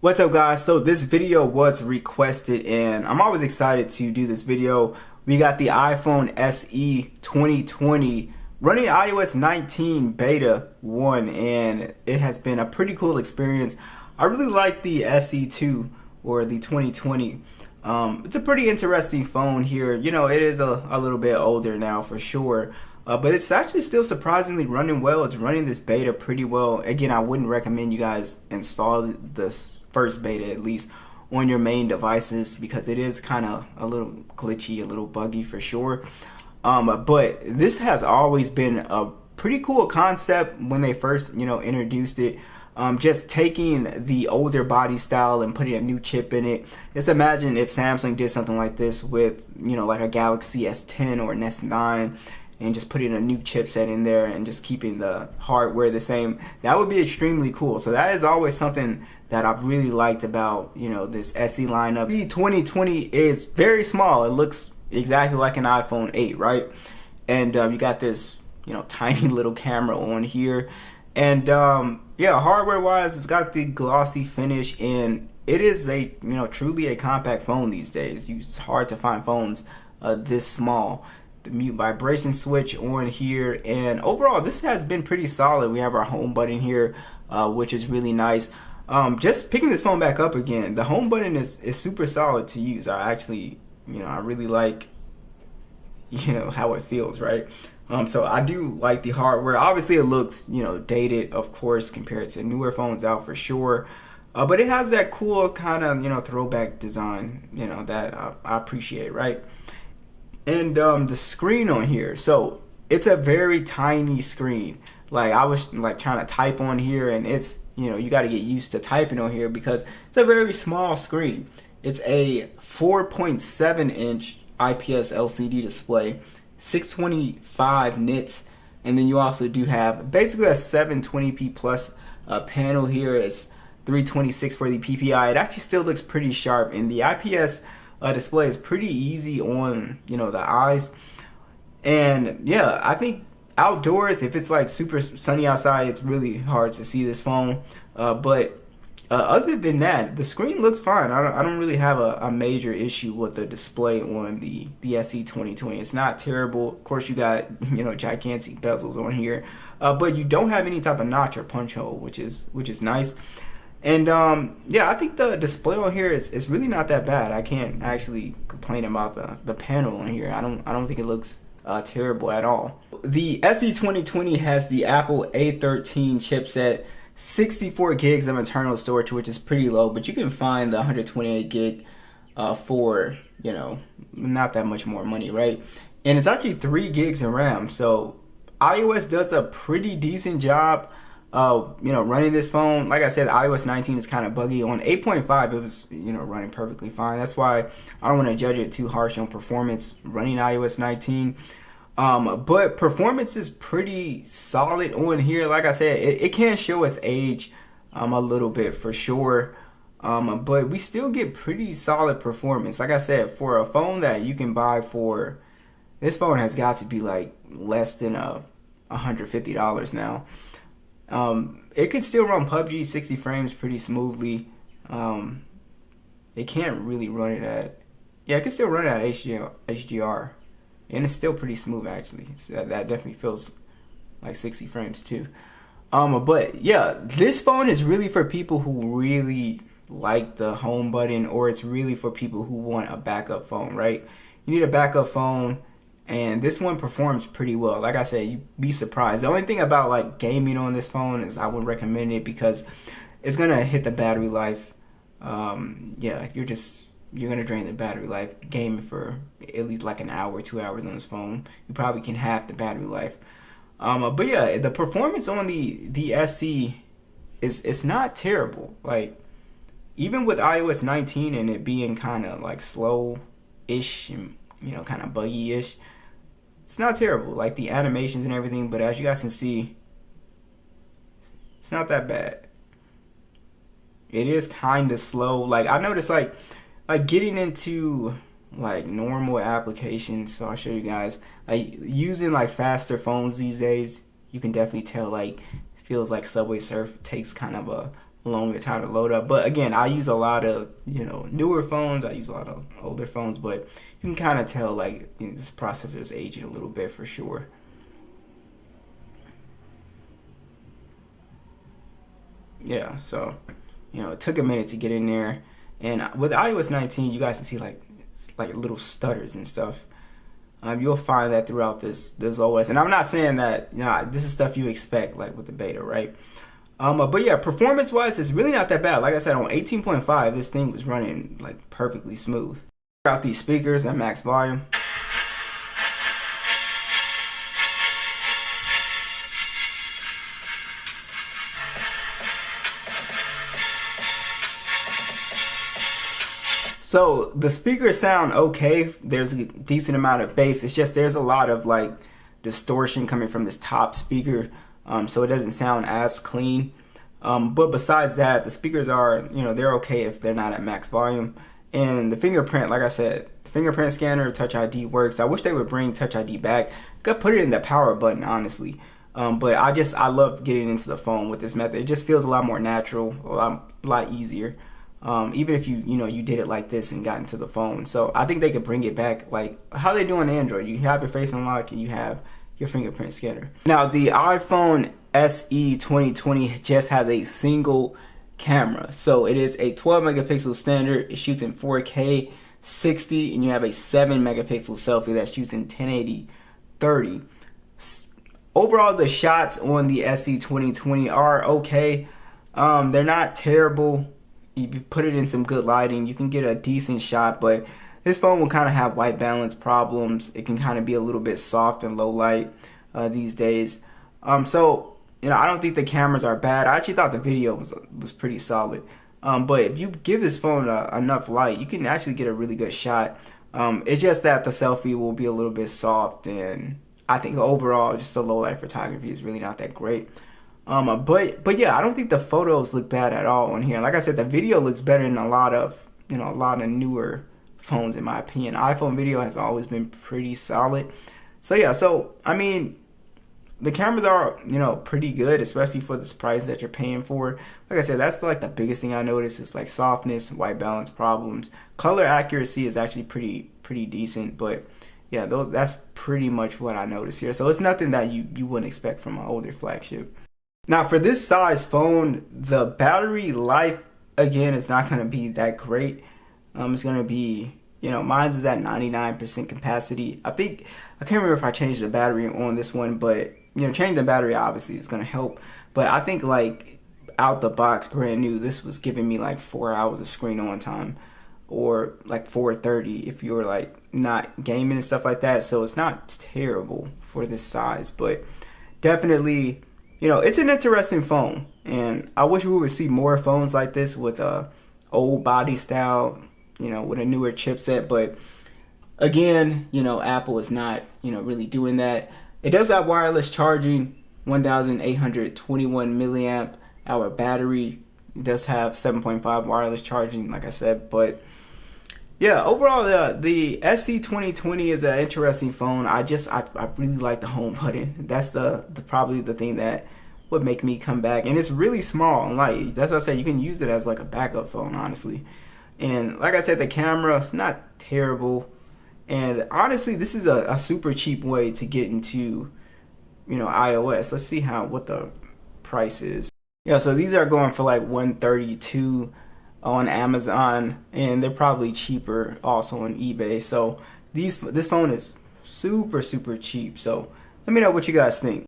What's up guys? So this video was requested and I'm always excited to do this video. We got the iPhone SE 2020 running iOS 19 beta 1 and it has been a pretty cool experience. I really like the SE2 or the 2020. It's a pretty interesting phone here. You know, it is a little bit older now for sure. But it's actually still surprisingly running well. It's running this beta pretty well. Again, I wouldn't recommend you guys install this first beta at least on your main devices because it is kind of a little glitchy, a little buggy for sure. But this has always been a pretty cool concept when they first, introduced it. Just taking the older body style and putting a new chip in it. Just imagine if Samsung did something like this with, like a Galaxy S10 or an S9 and just putting a new chipset in there and just keeping the hardware the same. That would be extremely cool. So that is always something that I've really liked about, this SE lineup. The 2020 is very small. It looks exactly like an iPhone 8, right? And you got this, tiny little camera on here. And yeah, hardware wise, it's got the glossy finish and it is a, truly a compact phone these days. It's hard to find phones this small. The mute vibration switch on here, and overall this has been pretty solid. We have our home button here, which is really nice. Just picking this phone back up again, the home button is super solid to use. I actually, I really like, how it feels, right? So I do like the hardware. Obviously it looks, dated, of course, compared to newer phones out for sure. But it has that cool kind of, throwback design, that I appreciate, right? And the screen on here, so it's a very tiny screen. Like I was like trying to type on here, and it's, you got to get used to typing on here because it's a very small screen. It's a 4.7 inch IPS LCD display, 625 nits, and then you also do have basically a 720p plus panel here. It's 326 for the PPI. It actually still looks pretty sharp, and the IPS display is pretty easy on the eyes. And yeah, I think outdoors, if it's like super sunny outside, it's really hard to see this phone. But other than that, the screen looks fine. I don't really have a major issue with the display on the SE 2020. It's not terrible. Of course, you got gigantic bezels on here, but you don't have any type of notch or punch hole, which is nice. And yeah, I think the display on here is really not that bad. I can't actually complain about the panel on here. I don't think it looks terrible at all. The SE 2020 has the Apple A13 chipset, 64 gigs of internal storage, which is pretty low, but you can find the 128 gig for not that much more money, right? And it's actually 3 gigs of RAM. So iOS does a pretty decent job running this phone. Like I said, iOS 19 is kind of buggy. On 8.5 it was running perfectly fine. That's why I don't want to judge it too harsh on performance running iOS 19. But performance is pretty solid on here. Like I said, it can show its age a little bit for sure, but we still get pretty solid performance. Like I said, for a phone that you can buy for, this phone has got to be like less than $150 now. It can still run PUBG 60 frames pretty smoothly. It can't really run it at, it can still run it at HDR, and it's still pretty smooth actually. So that definitely feels like 60 frames too. But yeah, this phone is really for people who really like the home button, or it's really for people who want a backup phone, right? You need a backup phone. And this one performs pretty well. Like I said, you'd be surprised. The only thing about like gaming on this phone is I would recommend it because it's gonna hit the battery life. Yeah, you're gonna drain the battery life gaming for at least like an hour, 2 hours on this phone. You probably can half the battery life. But yeah, the performance on the SE is not terrible. Like even with iOS 19 and it being kind of like slow-ish and kind of buggy-ish, it's not terrible, like the animations and everything, but as you guys can see, it's not that bad. It is kind of slow. Like I noticed like getting into like normal applications, so I'll show you guys, like using like faster phones these days, you can definitely tell like it feels like Subway Surf takes kind of a longer time to load up. But again, I use a lot of, newer phones. I use a lot of older phones, but you can kind of tell like this processor is aging a little bit for sure. Yeah, so it took a minute to get in there, and with iOS 19, you guys can see like little stutters and stuff. You'll find that throughout this OS, and I'm not saying that this is stuff you expect like with the beta, right? But yeah, performance wise, it's really not that bad. Like I said, on 18.5, this thing was running like perfectly smooth. Got these speakers at max volume. So the speakers sound okay. There's a decent amount of bass. It's just there's a lot of like distortion coming from this top speaker, so it doesn't sound as clean. But besides that, the speakers are, they're okay if they're not at max volume. And the fingerprint, like I said, the fingerprint scanner, Touch ID works. I wish they would bring Touch ID back. Could put it in the power button, honestly. But I love getting into the phone with this method. It just feels a lot more natural, a lot easier. Even if you did it like this and got into the phone. So I think they could bring it back like how they do on Android. You have your face unlock and you have your fingerprint scanner. Now the iPhone SE 2020 just has a single camera. So it is a 12 megapixel standard. It shoots in 4K 60, and you have a 7 megapixel selfie that shoots in 1080 30. Overall, the shots on the SE 2020 are okay. They're not terrible. If you put it in some good lighting, you can get a decent shot, but this phone will kind of have white balance problems. It can kind of be a little bit soft and low light these days. So I don't think the cameras are bad. I actually thought the video was pretty solid. But if you give this phone enough light, you can actually get a really good shot. It's just that the selfie will be a little bit soft, and I think overall just the low light photography is really not that great. But yeah, I don't think the photos look bad at all on here. Like I said, the video looks better than a lot of newer phones in my opinion. iPhone video has always been pretty solid. So yeah, I mean, the cameras are pretty good, especially for this price that you're paying for. Like I said, that's like the biggest thing I noticed is like softness, white balance problems. Color accuracy is actually pretty decent, but yeah, that's pretty much what I noticed here. So it's nothing that you wouldn't expect from an older flagship. Now for this size phone, the battery life again is not going to be that great. It's going to be, mine's is at 99% capacity. I can't remember if I changed the battery on this one, but changing the battery obviously is going to help. But I think like out the box, brand new, this was giving me like 4 hours of screen on time, or like 4:30 if you're like not gaming and stuff like that. So it's not terrible for this size, but definitely, it's an interesting phone, and I wish we would see more phones like this with a old body style, with a newer chipset. But again, Apple is not, really doing that. It does have wireless charging, 1,821 milliamp hour battery. It does have 7.5 wireless charging, like I said. But yeah, overall, the SE 2020 is an interesting phone. I really like the home button. That's probably the thing that would make me come back. And it's really small and light. That's what I said. You can use it as like a backup phone, honestly. And like I said, the camera is not terrible. And honestly, this is a super cheap way to get into, iOS. Let's see what the price is. Yeah, so these are going for like $132 on Amazon, and they're probably cheaper also on eBay. So this phone is super cheap. So let me know what you guys think.